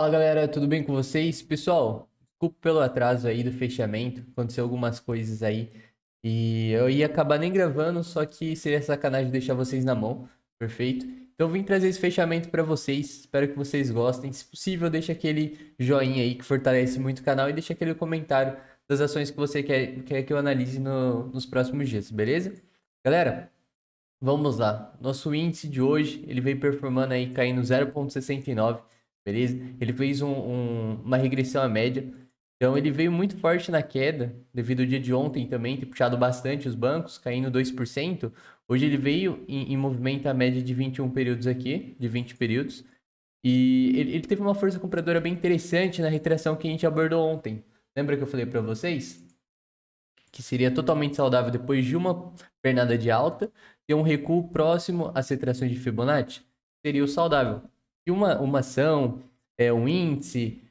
Fala galera, tudo bem com vocês? Pessoal, desculpa pelo atraso aí do fechamento, aconteceu algumas coisas aí e eu ia acabar nem gravando, só que seria sacanagem deixar vocês na mão, perfeito? Então eu vim trazer esse fechamento pra vocês, espero que vocês gostem. Se possível, deixa aquele joinha aí que fortalece muito o canal e deixa aquele comentário das ações que você quer que eu analise nos próximos dias, beleza? Galera, vamos lá. Nosso índice de hoje, ele veio performando aí, caindo 0,69, beleza? Ele fez uma regressão à média. Então ele veio muito forte na queda, devido ao dia de ontem também ter puxado bastante os bancos, caindo 2%. Hoje ele veio em movimento à média de 21 períodos aqui, de 20 períodos. E ele teve uma força compradora bem interessante na retração que a gente abordou ontem. Lembra que eu falei para vocês? Que seria totalmente saudável depois de uma pernada de alta, ter um recuo próximo às retrações de Fibonacci, seria o saudável. E uma ação, um índice,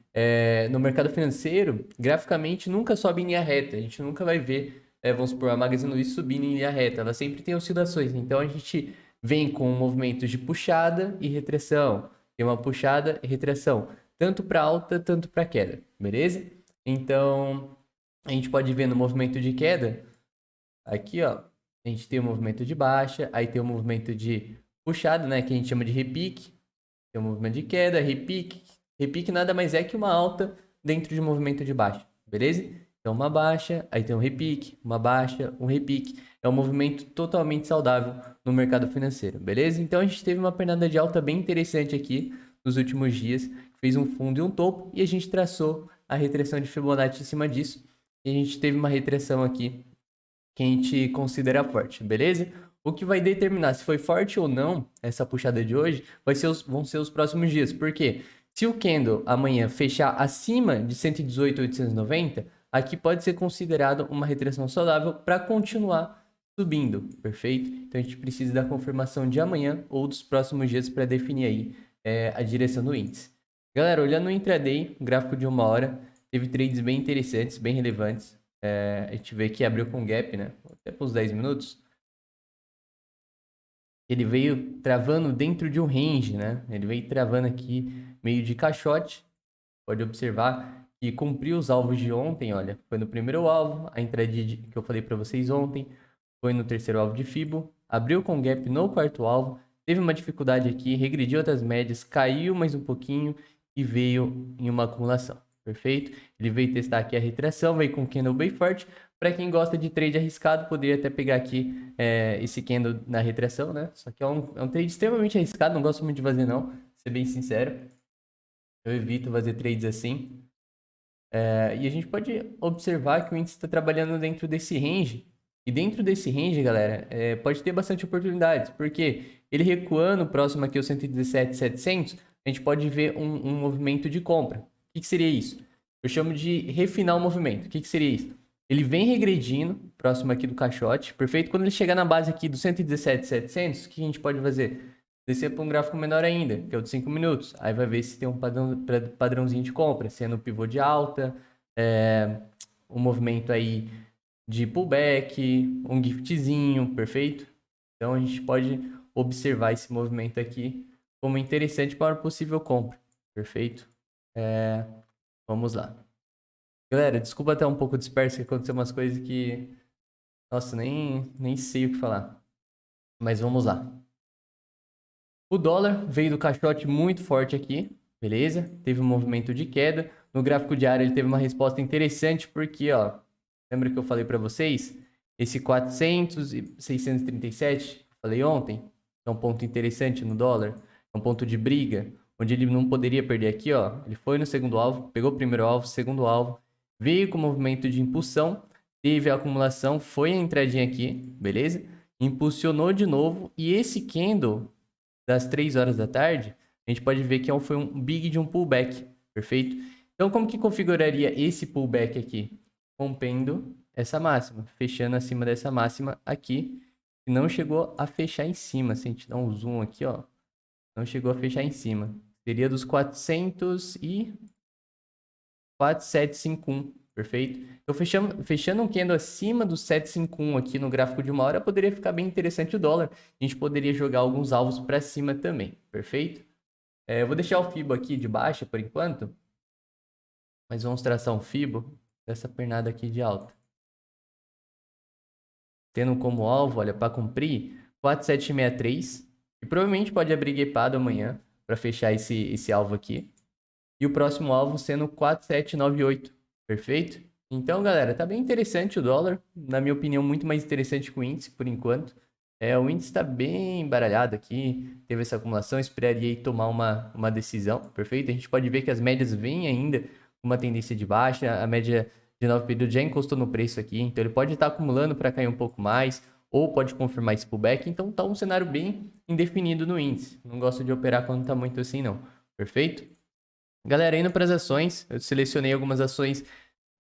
no mercado financeiro, graficamente nunca sobe em linha reta. A gente nunca vai ver, vamos supor, a Magazine Luiza subindo em linha reta. Ela sempre tem oscilações. Então a gente vem com movimentos de puxada e retração. Tem uma puxada e retração, tanto para alta, tanto para queda, beleza? Então, a gente pode ver no movimento de queda, aqui ó, a gente tem o movimento de baixa, aí tem o movimento de puxada, né, que a gente chama de repique, tem o movimento de queda, repique, repique nada mais é que uma alta dentro de um movimento de baixa, beleza? Então uma baixa, aí tem um repique, uma baixa, um repique, é um movimento totalmente saudável no mercado financeiro, beleza? Então a gente teve uma pernada de alta bem interessante aqui nos últimos dias, fez um fundo e um topo, e a gente traçou a retração de Fibonacci em cima disso, e a gente teve uma retração aqui que a gente considera forte, beleza? O que vai determinar se foi forte ou não essa puxada de hoje vão ser os próximos dias. Por quê? Se o candle amanhã fechar acima de 118.890, aqui pode ser considerado uma retração saudável para continuar subindo, perfeito? Então a gente precisa da confirmação de amanhã ou dos próximos dias para definir aí a direção do índice. Galera, olhando o intraday, gráfico de uma hora, teve trades bem interessantes, bem relevantes. A gente vê que abriu com gap, né? Até para uns 10 minutos. Ele veio travando dentro de um range, né? Ele veio travando aqui meio de caixote. Pode observar que cumpriu os alvos de ontem, olha. Foi no primeiro alvo, a entrada que eu falei para vocês ontem. Foi no terceiro alvo de Fibo. Abriu com gap no quarto alvo. Teve uma dificuldade aqui, regrediu outras médias, caiu mais um pouquinho e veio em uma acumulação. Perfeito? Ele veio testar aqui a retração, veio com candle bem forte. Para quem gosta de trade arriscado, poderia até pegar aqui esse candle na retração, né? Só que é um trade extremamente arriscado, não gosto muito de fazer não, ser bem sincero. Eu evito fazer trades assim. E a gente pode observar que o índice está trabalhando dentro desse range. E dentro desse range, galera, pode ter bastante oportunidades. Porque ele recuando próximo aqui ao 117.700, a gente pode ver um movimento de compra. O que seria isso? Eu chamo de refinar o movimento. O que seria isso? Ele vem regredindo, próximo aqui do caixote, perfeito? Quando ele chegar na base aqui do 117.700, o que a gente pode fazer? Descer para um gráfico menor ainda, que é o de 5 minutos. Aí vai ver se tem um padrãozinho de compra, sendo o pivô de alta, um movimento aí de pullback, um giftzinho, perfeito? Então a gente pode observar esse movimento aqui como interessante para uma possível compra, perfeito? Vamos lá. Galera, desculpa até um pouco disperso, que aconteceu umas coisas que, nossa, nem sei o que falar. Mas vamos lá. O dólar veio do caixote muito forte aqui, beleza? Teve um movimento de queda. No gráfico diário ele teve uma resposta interessante porque, ó, lembra que eu falei para vocês? Esse 400 e 637, que eu falei ontem, é um ponto interessante no dólar, é um ponto de briga, onde ele não poderia perder aqui, ó. Ele foi no segundo alvo, pegou o primeiro alvo, segundo alvo, veio com movimento de impulsão, teve a acumulação, foi a entradinha aqui, beleza? Impulsionou de novo e esse candle das 3 horas da tarde, a gente pode ver que foi um big de um pullback, perfeito? Então, como que configuraria esse pullback aqui? Rompendo essa máxima, fechando acima dessa máxima aqui, que não chegou a fechar em cima. Se a gente dar um zoom aqui, ó, não chegou a fechar em cima. Seria dos 400 e 4751, perfeito? Então, fechando um candle acima do 751 aqui no gráfico de uma hora, poderia ficar bem interessante o dólar. A gente poderia jogar alguns alvos para cima também, perfeito? Eu vou deixar o Fibo aqui de baixa por enquanto, mas vamos traçar um Fibo dessa pernada aqui de alta. Tendo como alvo, olha, para cumprir, 4763, e provavelmente pode abrir gapado amanhã para fechar esse alvo aqui. E o próximo alvo sendo 4798, perfeito? Então, galera, tá bem interessante o dólar, na minha opinião, muito mais interessante que o índice por enquanto. O índice está bem embaralhado aqui, teve essa acumulação, esperaria aí tomar uma decisão, perfeito? A gente pode ver que as médias vêm ainda com uma tendência de baixa, a média de 9 períodos já encostou no preço aqui, então ele pode estar acumulando para cair um pouco mais, ou pode confirmar esse pullback, então tá um cenário bem indefinido no índice. Não gosto de operar quando tá muito assim não, perfeito? Galera, indo para as ações, eu selecionei algumas ações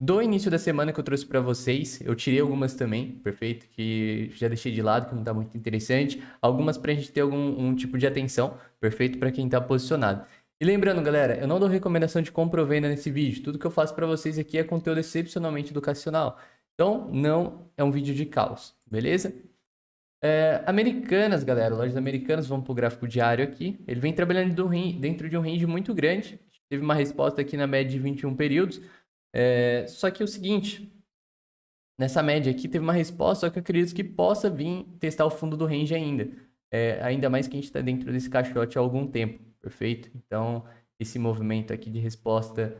do início da semana que eu trouxe para vocês. Eu tirei algumas também, perfeito? Que já deixei de lado, que não tá muito interessante. Algumas para a gente ter algum tipo de atenção, perfeito? Para quem tá posicionado. E lembrando, galera, eu não dou recomendação de compra ou venda nesse vídeo. Tudo que eu faço para vocês aqui é conteúdo excepcionalmente educacional. Então, não é um vídeo de caos, beleza? Americanas, galera, lojas americanas, vamos para o gráfico diário aqui. Ele vem trabalhando dentro de um range muito grande. Teve uma resposta aqui na média de 21 períodos. Só que é o seguinte, nessa média aqui teve uma resposta, só que eu acredito que possa vir testar o fundo do range ainda. Ainda mais que a gente está dentro desse caixote há algum tempo, perfeito? Então, esse movimento aqui de resposta,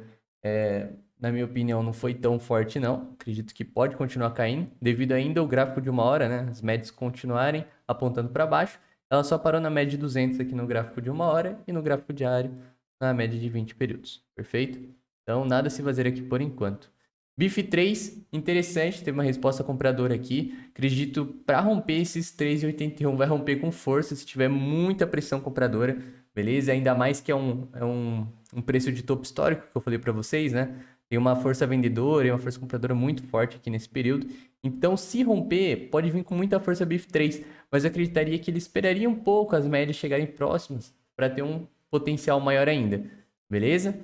na minha opinião, não foi tão forte não. Acredito que pode continuar caindo, devido ainda ao gráfico de uma hora, né? As médias continuarem apontando para baixo. Ela só parou na média de 200 aqui no gráfico de uma hora e no gráfico diário na média de 20 períodos, perfeito? Então, nada a se fazer aqui por enquanto. BIF3, interessante, teve uma resposta compradora aqui. Acredito para romper esses 3,81 vai romper com força se tiver muita pressão compradora, beleza? Ainda mais que é um preço de topo histórico que eu falei para vocês, né? Tem uma força vendedora e uma força compradora muito forte aqui nesse período. Então, se romper, pode vir com muita força BIF3, mas eu acreditaria que ele esperaria um pouco as médias chegarem próximas para ter um potencial maior ainda, beleza?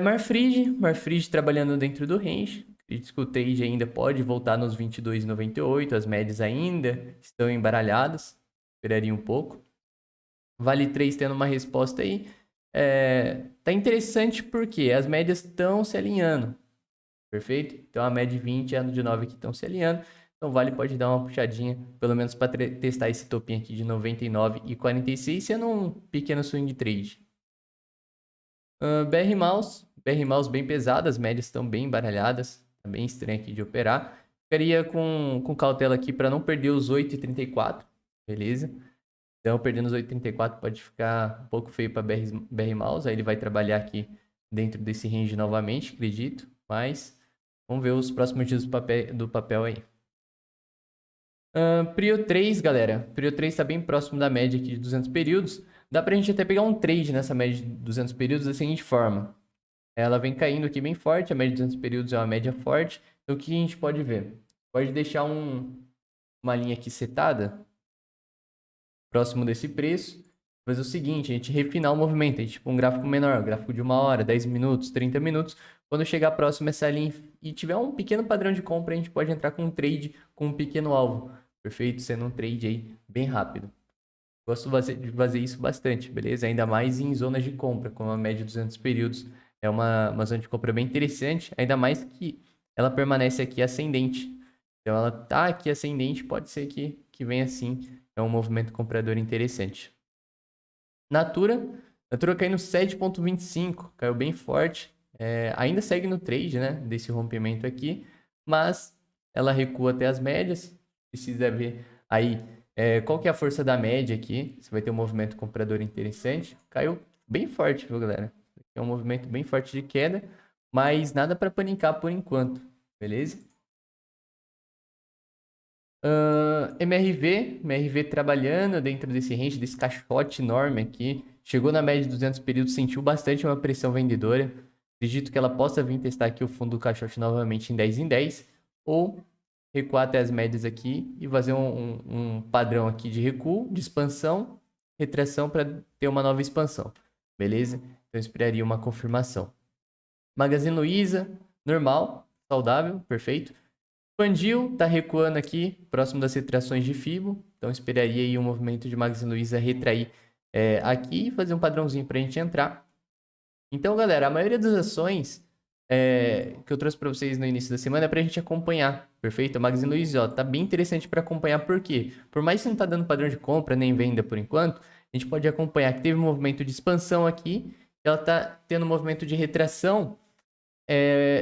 Marfrig trabalhando dentro do range. Acredito que o trade ainda pode voltar nos 22,98. As médias ainda estão embaralhadas. Esperaria um pouco. Vale 3 tendo uma resposta aí. Tá interessante porque as médias estão se alinhando. Perfeito? Então a média de 20 e a de 9 aqui estão se alinhando. Então Vale pode dar uma puxadinha, pelo menos para testar esse topinho aqui de 99,46, sendo um pequeno swing trade. BR Mouse bem pesada, as médias estão bem embaralhadas, tá bem estranho aqui de operar. Ficaria com cautela aqui para não perder os 8,34, beleza? Então, perdendo os 8,34 pode ficar um pouco feio para BR Mouse, aí ele vai trabalhar aqui dentro desse range novamente, acredito, mas vamos ver os próximos dias do papel aí. Prio 3, galera. Prio 3 está bem próximo da média aqui de 200 períodos. Dá pra gente até pegar um trade nessa média de 200 períodos da seguinte forma. Ela vem caindo aqui bem forte, a média de 200 períodos é uma média forte. Então, o que a gente pode ver? Pode deixar uma linha aqui setada, próximo desse preço. Fazer o seguinte, a gente refinar o movimento. A gente tipo um gráfico menor, gráfico de 1 hora, 10 minutos, 30 minutos. Quando chegar próximo a essa linha e tiver um pequeno padrão de compra, a gente pode entrar com um trade com um pequeno alvo. Perfeito? Sendo um trade aí bem rápido. Gosto de fazer isso bastante, beleza? Ainda mais em zonas de compra, com uma média de 200 períodos. É uma zona de compra bem interessante, ainda mais que ela permanece aqui ascendente. Então, ela tá aqui ascendente, pode ser que venha assim. É um movimento comprador interessante. Natura caiu no 7,25, caiu bem forte. Ainda segue no trade, né? Desse rompimento aqui, mas ela recua até as médias. Precisa ver aí qual que é a força da média aqui. Você vai ter um movimento comprador interessante. Caiu bem forte, viu, galera? É um movimento bem forte de queda, mas nada para panicar por enquanto, beleza? MRV trabalhando dentro desse range, desse caixote enorme aqui. Chegou na média de 200 períodos, sentiu bastante uma pressão vendedora. Acredito que ela possa vir testar aqui o fundo do caixote novamente em 10 em 10. Ou recuar até as médias aqui e fazer um padrão aqui de recuo, de expansão, retração para ter uma nova expansão. Beleza? Então eu esperaria uma confirmação. Magazine Luiza, normal, saudável, perfeito. Pandil tá recuando aqui, próximo das retrações de Fibo. Então esperaria aí um movimento de Magazine Luiza retrair aqui e fazer um padrãozinho para a gente entrar. Então, galera, a maioria das ações que eu trouxe para vocês no início da semana é para a gente acompanhar, perfeito? A Magazine Luiza, ó, tá bem interessante para acompanhar, por quê? Por mais que não tá dando padrão de compra nem venda por enquanto, a gente pode acompanhar que teve um movimento de expansão aqui, ela tá tendo um movimento de retração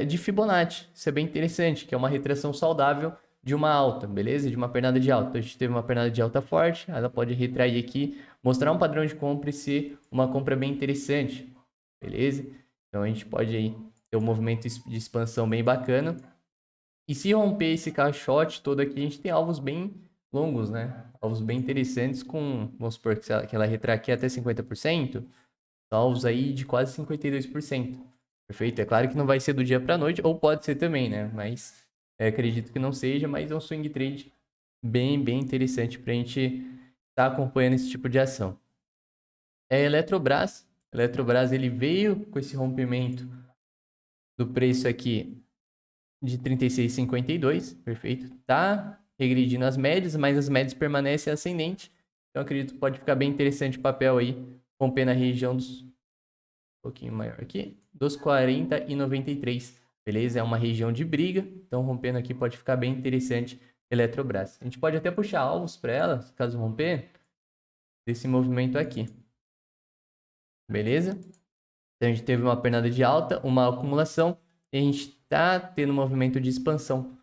de Fibonacci. Isso é bem interessante, que é uma retração saudável de uma alta, beleza? De uma pernada de alta. Então, a gente teve uma pernada de alta forte, ela pode retrair aqui, mostrar um padrão de compra e ser uma compra bem interessante, beleza? Então a gente pode aí ter um movimento de expansão bem bacana. E se romper esse caixote todo aqui, a gente tem alvos bem longos, né? Alvos bem interessantes com, vamos supor que ela retrai aqui até 50%, alvos aí de quase 52%. Perfeito? É claro que não vai ser do dia para noite, ou pode ser também, né? Mas acredito que não seja, mas é um swing trade bem interessante para a gente estar acompanhando esse tipo de ação. Eletrobras. Eletrobras ele veio com esse rompimento do preço aqui de 36,52, perfeito? Tá regredindo as médias, mas as médias permanecem ascendentes. Então acredito que pode ficar bem interessante o papel aí, romper na região dos um pouquinho maior aqui, dos 40 e 93, beleza? É uma região de briga, então rompendo aqui pode ficar bem interessante Eletrobras. A gente pode até puxar alvos para ela, caso romper, desse movimento aqui, beleza? Então a gente teve uma pernada de alta, uma acumulação, e a gente tá tendo um movimento de expansão,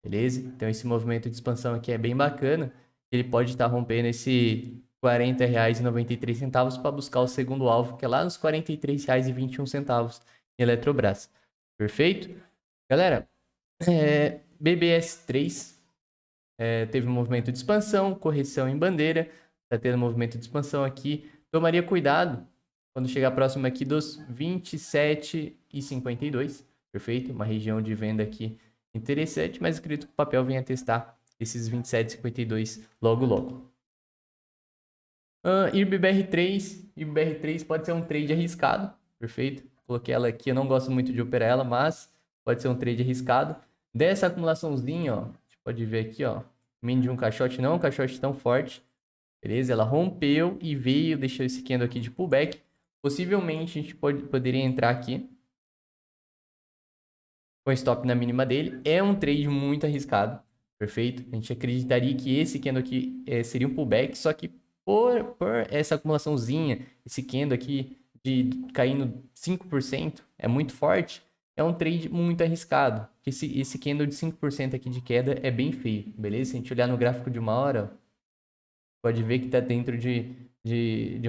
beleza? Então esse movimento de expansão aqui é bem bacana, ele pode estar rompendo esse R$ 40,93 para buscar o segundo alvo, que é lá nos R$ 43,21 em Eletrobras. Perfeito? Galera, BBS3 teve um movimento de expansão, correção em bandeira, está tendo um movimento de expansão aqui. Tomaria cuidado quando chegar próximo aqui dos 27,52. Perfeito? Uma região de venda aqui interessante, mas acredito que o papel venha testar esses 27,52 logo. IRBR3 pode ser um trade arriscado, perfeito? Coloquei ela aqui, eu não gosto muito de operar ela, mas pode ser um trade arriscado. Dessa acumulaçãozinha, ó, a gente pode ver aqui, ó, mini de um caixote, não é um caixote tão forte, beleza? Ela rompeu e veio, deixou esse candle aqui de pullback. Possivelmente a gente poderia entrar aqui com stop na mínima dele. É um trade muito arriscado, perfeito? A gente acreditaria que esse candle aqui seria um pullback, só que por essa acumulaçãozinha, esse candle aqui de caindo 5%, é muito forte, é um trade muito arriscado. Esse candle de 5% aqui de queda é bem feio, beleza? Se a gente olhar no gráfico de uma hora, pode ver que está dentro de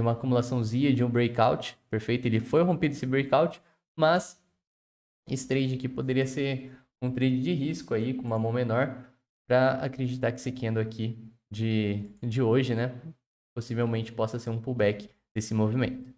uma acumulaçãozinha, de um breakout, perfeito? Ele foi rompido esse breakout, mas esse trade aqui poderia ser um trade de risco aí, com uma mão menor, para acreditar que esse candle aqui de hoje, né, possivelmente possa ser um pullback desse movimento.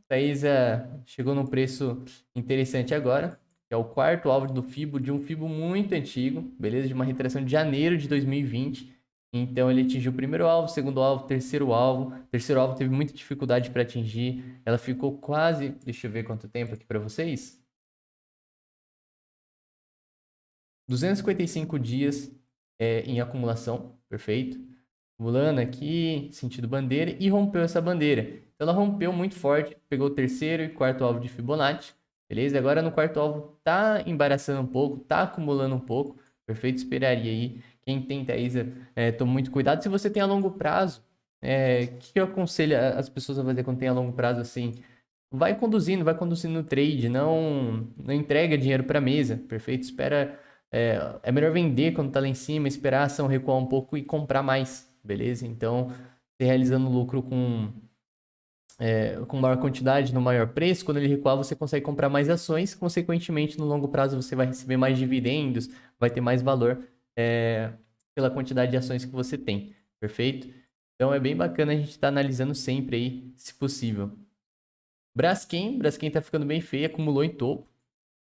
Taesa chegou num preço interessante agora, que é o quarto alvo do Fibo, de um Fibo muito antigo, beleza? De uma retração de janeiro de 2020. Então ele atingiu o primeiro alvo, segundo alvo, terceiro alvo. Terceiro alvo teve muita dificuldade para atingir. Ela ficou quase, deixa eu ver quanto tempo aqui para vocês. 255 dias em acumulação, perfeito? Acumulando aqui, sentido bandeira, e rompeu essa bandeira. Então ela rompeu muito forte, pegou o terceiro e quarto alvo de Fibonacci, beleza? Agora no quarto alvo tá embaraçando um pouco, tá acumulando um pouco, perfeito? Esperaria aí. Quem tem Taesa, tome muito cuidado. Se você tem a longo prazo, o que eu aconselho as pessoas a fazer quando tem a longo prazo assim? Vai conduzindo no trade, não entrega dinheiro para mesa, perfeito? Espera, é melhor vender quando tá lá em cima, esperar a ação recuar um pouco e comprar mais, beleza? Então, você realizando lucro com maior quantidade, no maior preço, quando ele recuar, você consegue comprar mais ações, consequentemente, no longo prazo, você vai receber mais dividendos, vai ter mais valor pela quantidade de ações que você tem, perfeito? Então, é bem bacana a gente estar analisando sempre aí, se possível. Braskem tá ficando bem feio, acumulou em topo.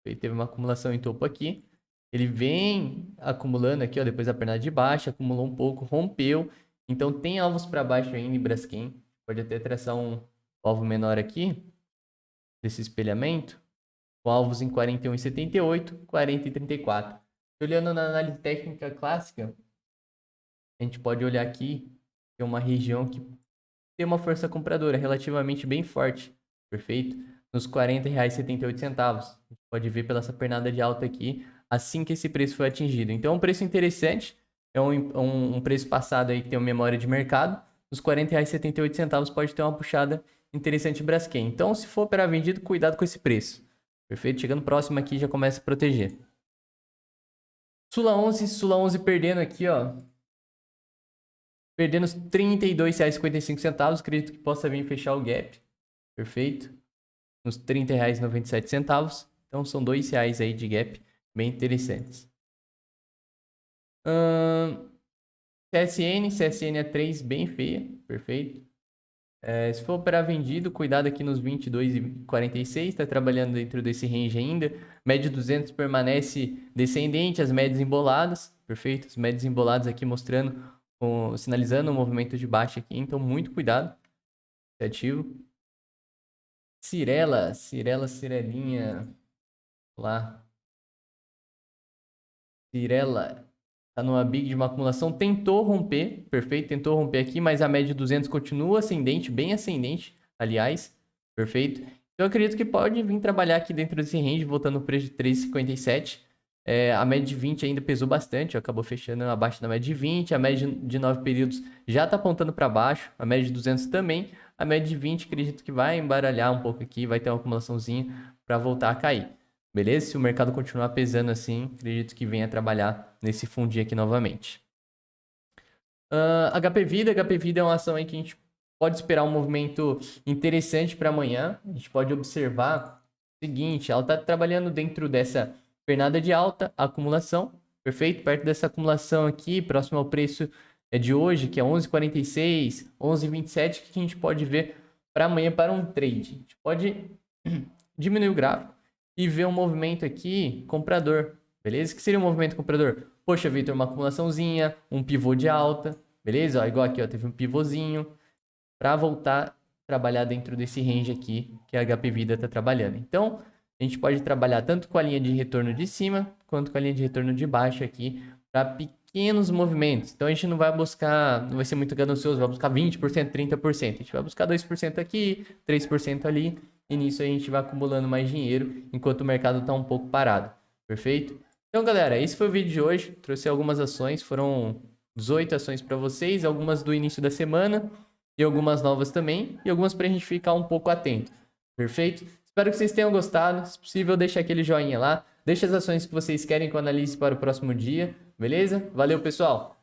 Ele teve uma acumulação em topo aqui. Ele vem acumulando aqui, ó, depois da perna de baixo, acumulou um pouco, rompeu. Então tem alvos para baixo ainda em Braskem. Pode até traçar um alvo menor aqui, desse espelhamento, com alvos em 41,78, 40,34. Olhando na análise técnica clássica, a gente pode olhar aqui tem uma região que tem uma força compradora relativamente bem forte, perfeito? Nos R$ 40,78. A gente pode ver pela essa pernada de alta aqui, assim que esse preço foi atingido. Então, é um preço interessante, é um preço passado aí que tem uma memória de mercado. Nos R$ 40,78 pode ter uma puxada interessante Braskem. Então, se for operar vendido, cuidado com esse preço. Perfeito? Chegando próximo aqui, já começa a proteger. Sula 11 perdendo aqui, ó. Perdendo os R$ 32,55. Acredito que possa vir fechar o gap. Perfeito? Nos R$ 30,97. Então são R$ 2 aí de gap. Bem interessantes. CSN é 3, bem feia. Perfeito? Se for operar vendido, cuidado aqui nos 22,46. Está trabalhando dentro desse range ainda. Média 200 permanece descendente. As médias emboladas. Perfeito? As médias emboladas aqui mostrando, sinalizando um movimento de baixa aqui. Então, muito cuidado. Ativo. Cirelinha. Lá. Cirela. Tá numa big de uma acumulação. Tentou romper. Perfeito. Tentou romper aqui, mas a média de 200 continua ascendente. Bem ascendente, aliás. Perfeito. Então, eu acredito que pode vir trabalhar aqui dentro desse range, voltando no preço de 3,57. A média de 20 ainda pesou bastante, acabou fechando abaixo da média de 20. A média de 9 períodos já está apontando para baixo. A média de 200 também. A média de 20 acredito que vai embaralhar um pouco aqui, vai ter uma acumulaçãozinha para voltar a cair. Beleza? Se o mercado continuar pesando assim, acredito que venha trabalhar nesse fundinho aqui novamente. HP Vida é uma ação aí que a gente pode esperar um movimento interessante para amanhã. A gente pode observar o seguinte, ela está trabalhando dentro dessa pernada de alta, acumulação, perfeito? Perto dessa acumulação aqui, próximo ao preço de hoje, que é 11,46, 11,27, que a gente pode ver para amanhã para um trade. A gente pode diminuir o gráfico e ver um movimento aqui comprador, beleza? O que seria um movimento comprador? Poxa, Vitor, uma acumulaçãozinha, um pivô de alta, beleza? Ó, igual aqui, ó, teve um pivôzinho para voltar a trabalhar dentro desse range aqui que a HP Vida está trabalhando. Então, a gente pode trabalhar tanto com a linha de retorno de cima, quanto com a linha de retorno de baixo aqui, para pequenos movimentos. Então, a gente não vai buscar, não vai ser muito ganancioso, vai buscar 20%, 30%. A gente vai buscar 2% aqui, 3% ali, e nisso a gente vai acumulando mais dinheiro, enquanto o mercado está um pouco parado. Perfeito? Então, galera, esse foi o vídeo de hoje. Trouxe algumas ações, foram 18 ações para vocês, algumas do início da semana, e algumas novas também, e algumas para a gente ficar um pouco atento. Perfeito? Espero que vocês tenham gostado. Se possível, deixa aquele joinha lá. Deixa as ações que vocês querem que eu analise para o próximo dia. Beleza? Valeu, pessoal!